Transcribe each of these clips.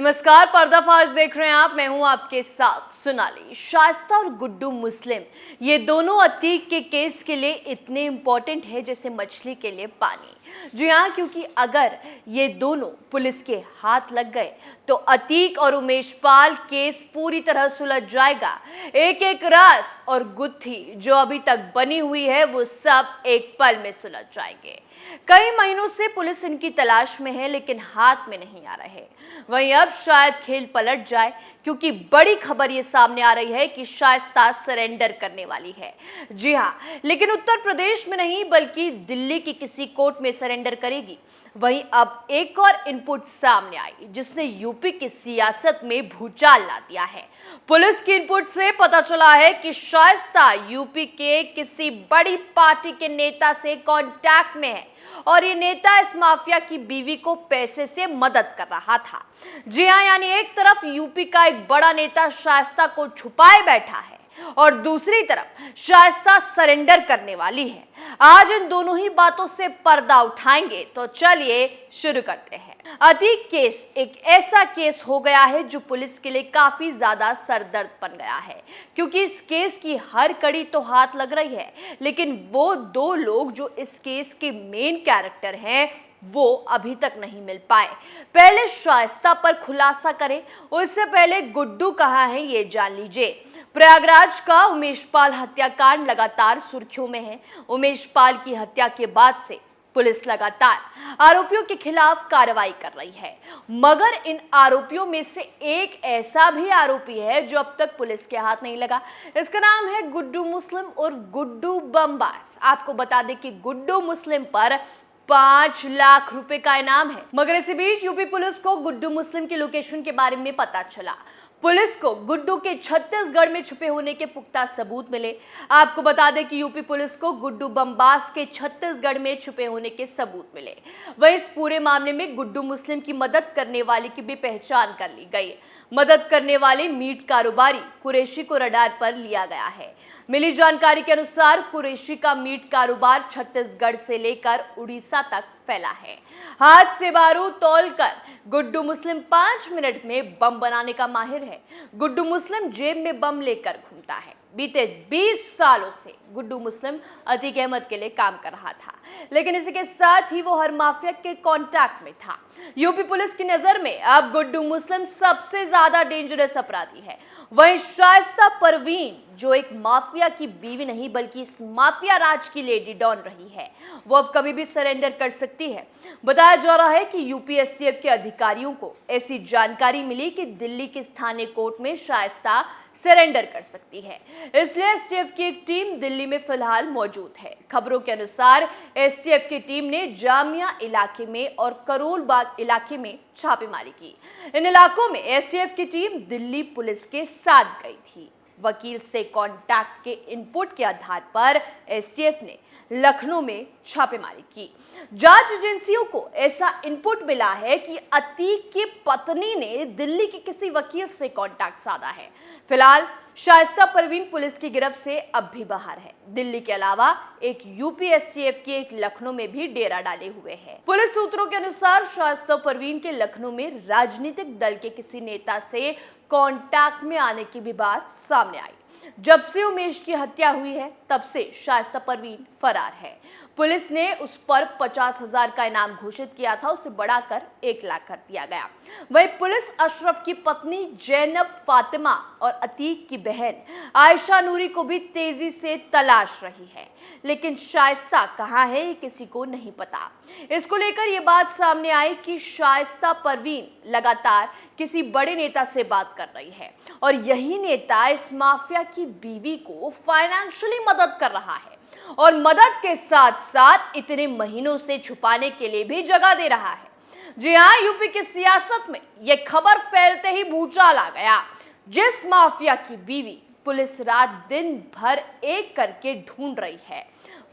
नमस्कार, पर्दाफाश देख रहे हैं आप। मैं हूं आपके साथ सोनाली। शाइस्ता और गुड्डू मुस्लिम, ये दोनों अतीक के केस के लिए इतने इंपॉर्टेंट है जैसे मछली के लिए पानी। जी हाँ, क्योंकि अगर ये दोनों पुलिस के हाथ लग गए तो अतीक और उमेश पाल केस पूरी तरह सुलझ जाएगा। एक एक राज और गुत्थी जो अभी तक बनी हुई है वो सब एक पल में सुलझ जाएंगे। कई महीनों से पुलिस इनकी तलाश में है लेकिन हाथ में नहीं आ रहे। वहीं अब शायद खेल पलट जाए, क्योंकि बड़ी खबर ये सामने आ रही है कि शाइस्ता सरेंडर करने वाली है। जी हाँ, लेकिन उत्तर प्रदेश में नहीं बल्कि दिल्ली की किसी कोर्ट में सरेंडर करेगी। वहीं अब एक और इनपुट सामने आई जिसने यूपी की सियासत में भूचाल ला दिया है। पुलिस की इनपुट से पता चला है कि शाइस्ता यूपी के किसी बड़ी पार्टी के नेता से कांटेक्ट में है और ये नेता इस माफिया की बीवी को पैसे से मदद कर रहा था। जी हाँ, यानी एक तरफ यूपी का एक बड़ा नेता शाइस्ता को छुपाए बैठा है और दूसरी तरफ शाइस्ता सरेंडर करने वाली है। आज इन दोनों ही बातों से पर्दा उठाएंगे, तो चलिए शुरू करते हैं। अतीक केस एक ऐसा केस हो गया है जो पुलिस के लिए काफी ज्यादा सरदर्द बन गया है, क्योंकि इस केस की हर कड़ी तो हाथ लग रही है, लेकिन वो दो लोग जो इस केस के मेन कैरेक्टर हैं वो अभी तक नहीं मिल पाए। पहले शाइस्ता पर खुलासा करें, उससे पहले गुड्डू कहाँ है ये जान लीजिए। प्रयागराज का उमेश पाल हत्याकांड लगातार सुर्खियों में है। उमेश पाल की हत्या के बाद से पुलिस लगातार आरोपियों के खिलाफ कार्रवाई कर रही है, मगर इन आरोपियों में से एक ऐसा भी आरोपी है जो अब तक पुलिस के हाथ नहीं लगा। इसका नाम है गुड्डू मुस्लिम और गुड्डू बमबास। आपको बता दें कि गुड्डू मुस्लिम पर 5 लाख रुपए का इनाम है, मगर इसी बीच यूपी पुलिस को गुड्डू मुस्लिम की लोकेशन के बारे में पता चला। पुलिस को गुड्डू के छत्तीसगढ़ में छुपे होने के पुख्ता सबूत मिले। आपको बता दें कि यूपी पुलिस को गुड्डू बमबास के छत्तीसगढ़ में छुपे होने के सबूत मिले। वहीं इस पूरे मामले में गुड्डू मुस्लिम की मदद करने वाले की भी पहचान कर ली गई। मदद करने वाले मीट कारोबारी कुरैशी को रडार पर लिया गया है। मिली जानकारी के अनुसार कुरैशी का मीट कारोबार छत्तीसगढ़ से लेकर उड़ीसा तक फैला है। हाथ से बारूद तौलकर गुड्डू मुस्लिम 5 मिनट में बम बनाने का माहिर है। गुड्डू मुस्लिम जेब में बम लेकर घूमता है। बीते 20 सालों से गुड्डू मुस्लिम अतीक अहमद के लिए काम कर रहा था, लेकिन इसी के साथ ही वो हर माफिया के कांटेक्ट में था। यूपी पुलिस की नजर में अब गुड्डू मुस्लिम सबसे ज्यादा डेंजरस अपराधी है। वहीं शाइस्ता परवीन, जो एक माफिया की बीवी नहीं बल्कि इस माफिया राज की लेडी डॉन रही है, वो अब कभी भी सरेंडर कर सकती है। बताया जा रहा है कि यूपी एसटीएफ के अधिकारियों को ऐसी जानकारी मिली कि दिल्ली के स्थानीय कोर्ट में शाइस्ता सरेंडर कर सकती है, इसलिए एसटीएफ की एक टीम दिल्ली में फिलहाल मौजूद है। खबरों के अनुसार एसटीएफ की टीम ने जामिया इलाके में और करोल बाग इलाके में छापेमारी की। इन इलाकों में एसटीएफ की टीम दिल्ली पुलिस के साथ गई थी। वकील से कांटेक्ट के इनपुट के आधार पर एसटीएफ ने लखनऊ में छापेमारी की। जांच एजेंसियों को ऐसा इनपुट मिला है कि अतीक की पत्नी ने दिल्ली के किसी वकील से कांटेक्ट साधा है। फिलहाल शाइस्ता परवीन पुलिस की गिरफ्त से अब भी बाहर है। दिल्ली के अलावा एक यूपी एसटीएफ की एक लखनऊ में भी डेरा डाले हुए है। पुलिस सूत्रों के अनुसार शाइस्ता परवीन के लखनऊ में राजनीतिक दल के किसी नेता से कांटेक्ट में आने की भी बात सामने आई। जब से उमेश की हत्या हुई है तब से शाइस्ता परवीन फरार है। पुलिस ने उस पर 50,000 का इनाम घोषित किया था, उसे बढ़ाकर 1 लाख कर दिया गया। वहीं पुलिस अशरफ की पत्नी जैनब फातिमा और अतीक की बहन आयशा नूरी को भी तेजी से तलाश रही है, लेकिन शाइस्ता कहाँ है ये किसी को नहीं पता। इसको लेकर ये बात सामने आई कि शाइस्ता परवीन लगातार किसी बड़े नेता से बात कर रही है और यही नेता इस माफिया की बीवी को फाइनेंशियली मदद कर रहा है और मदद के साथ साथ इतने महीनों से छुपाने के लिए भी जगह दे रहा है। जी हाँ, यूपी की सियासत में यह खबर फैलते ही भूचाल आ गया। जिस माफिया की बीवी पुलिस रात दिन भर एक करके ढूंढ रही है,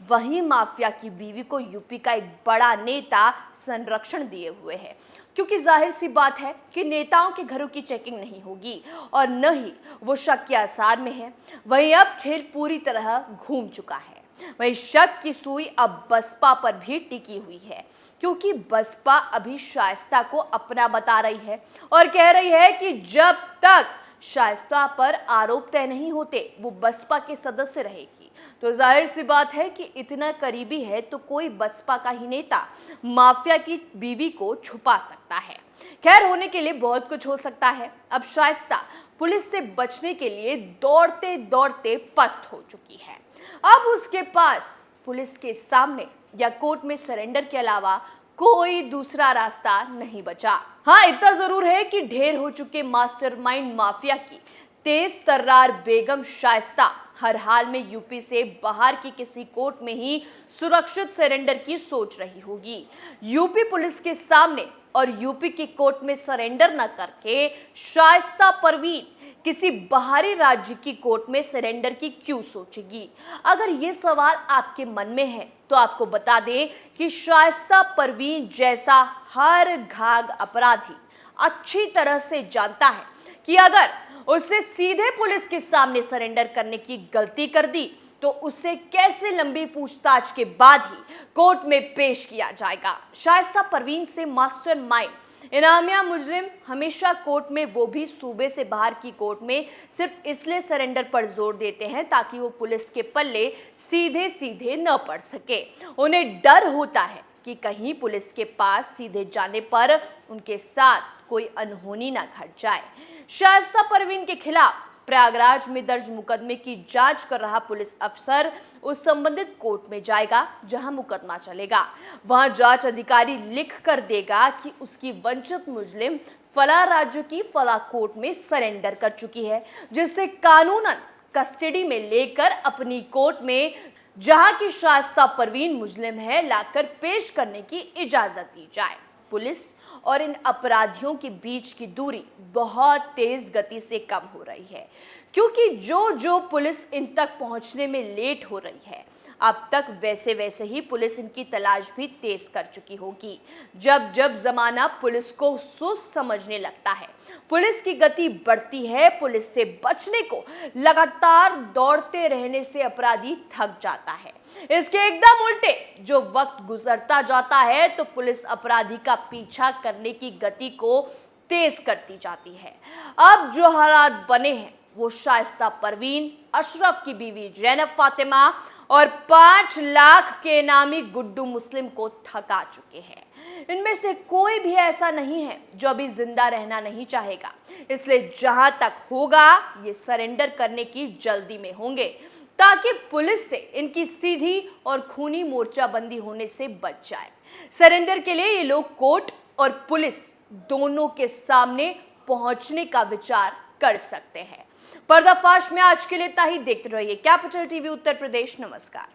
वही माफिया की बीवी को यूपी का एक बड़ा नेता संरक्षण दिए हुए है, क्योंकि जाहिर सी बात है कि नेताओं के घरों की चेकिंग नहीं होगी और न ही वो शक के आसार में है। वहीं अब खेल पूरी तरह घूम चुका है। वहीं शक की सुई अब बसपा पर भी टिकी हुई है, क्योंकि बसपा अभी शाइस्ता को अपना बता रही है और कह रही है कि जब तक शाइस्ता पर आरोप तय नहीं होते वो बसपा के सदस्य रहेगी। तो जाहिर सी बात है कि इतना करीबी है तो कोई बसपा का ही नेता माफिया की बीवी को छुपा सकता है। खैर, होने के लिए बहुत कुछ हो सकता है। अब शाइस्ता पुलिस से बचने के लिए दौड़ते दौड़ते पस्त हो चुकी है। अब उसके पास पुलिस के सामने या कोर्ट में सरेंडर के अलावा कोई दूसरा रास्ता नहीं बचा। हाँ, इतना जरूर है कि ढेर हो चुके मास्टरमाइंड माफिया की तेज तर्रार बेगम शाइस्ता हर हाल में यूपी से बाहर की किसी कोर्ट में ही सुरक्षित सरेंडर की सोच रही होगी। यूपी पुलिस के सामने और यूपी की कोर्ट में सरेंडर न करके शाइस्ता परवीन किसी बाहरी राज्य की कोर्ट में सरेंडर की क्यों सोचेगी? अगर ये सवाल आपके मन में है तो आपको बता दें कि शाइस्ता परवीन जैसा हर घाघ अपराधी अच्छी तरह से जानता है कि अगर उसे सीधे पुलिस के सामने सरेंडर करने की गलती कर दी तो उसे कैसे लंबी पूछताछ के बाद ही कोर्ट में पेश किया जाएगा। शाइस्ता परवीन से मास्टरमाइंड इनामिया मुजरिम हमेशा कोर्ट में, वो भी सूबे से बाहर की कोर्ट में, सिर्फ इसलिए सरेंडर पर जोर देते हैं ताकि वो पुलिस के पल्ले सीधे सीधे न पड़ सके। उन्हें डर होता है कि कहीं पुलिस के पास सीधे जाने पर उनके साथ कोई अनहोनी ना घट जाए। शाइस्ता परवीन के खिलाफ प्रयागराज में दर्ज मुकदमे की जांच कर रहा पुलिस अफसर उस संबंधित कोर्ट में जाएगा जहां मुकदमा चलेगा। वहां जांच अधिकारी लिख कर देगा कि उसकी वंचित मुजरिम फला राज्य की फला कोर्ट में सरेंडर कर चुकी है, जिससे कानूनन कस्टडी में लेकर अपनी कोर्ट में, जहां की शाइस्ता परवीन मुजरिम है, लाकर पेश करने की इजाजत दी जाए। पुलिस और इन अपराधियों के बीच की दूरी बहुत तेज गति से कम हो रही है, क्योंकि जो पुलिस इन तक पहुंचने में लेट हो रही है, अब तक वैसे वैसे ही पुलिस इनकी तलाश भी तेज कर चुकी होगी। जब जब जमाना पुलिस को सुस्त समझने लगता है, पुलिस की गति बढ़ती है। पुलिस से बचने को लगातार दौड़ते रहने से अपराधी थक जाता है। इसके एकदम उल्टे जो वक्त गुजरता जाता है तो पुलिस अपराधी का पीछा करने की गति को तेज करती जाती है। अब जो हालात बने हैं वो शाइस्ता परवीन, अशरफ की बीवी जैनब फातिमा और 5 लाख के इनामी गुड्डू मुस्लिम को थका चुके हैं। इनमें से कोई भी ऐसा नहीं है जो अभी जिंदा रहना नहीं चाहेगा, इसलिए जहां तक होगा ये सरेंडर करने की जल्दी में होंगे ताकि पुलिस से इनकी सीधी और खूनी मोर्चाबंदी होने से बच जाए। सरेंडर के लिए ये लोग कोर्ट और पुलिस दोनों के सामने पहुंचने का विचार कर सकते हैं। पर्दाफाश में आज के लिए इतना ही। देखते रहिए कैपिटल टीवी उत्तर प्रदेश। नमस्कार।